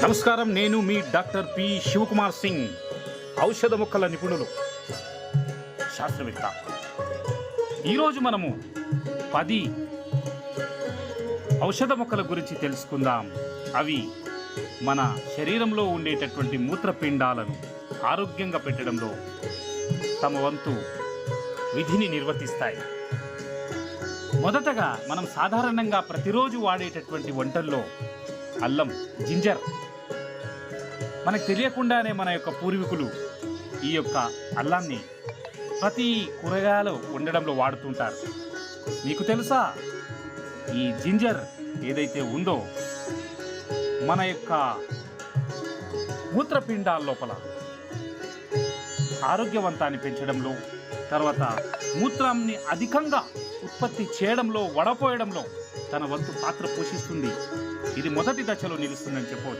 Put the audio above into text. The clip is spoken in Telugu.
నమస్కారం, నేను మీ డాక్టర్ పి శివకుమార్ సింగ్, ఔషధ మొక్కల నిపుణులు, శాస్త్రవేత్త. ఈరోజు మనము 10 ఔషధ మొక్కల గురించి తెలుసుకుందాం. అవి మన శరీరంలో ఉండేటటువంటి మూత్రపిండాలను ఆరోగ్యంగా పెట్టడంలో తమ వంతు విధిని నిర్వర్తిస్తాయి. మొదటగా మనం సాధారణంగా ప్రతిరోజు వాడేటటువంటి వంటల్లో అల్లం, జింజర్. మనకు తెలియకుండానే మన యొక్క పూర్వీకులు ఈ యొక్క అల్లాన్ని ప్రతి కూరగాయలు వండడంలో వాడుతుంటారు. మీకు తెలుసా, ఈ జింజర్ ఏదైతే ఉందో మన యొక్క మూత్రపిండాల లోపల ఆరోగ్యవంతాన్ని పెంచడంలో, తర్వాత మూత్రాన్ని అధికంగా ఉత్పత్తి చేయడంలో, వడపోయడంలో తన వంతు పాత్ర పోషిస్తుంది. ఇది మొదటి దశలో నిలుస్తుందని చెప్పవచ్చు.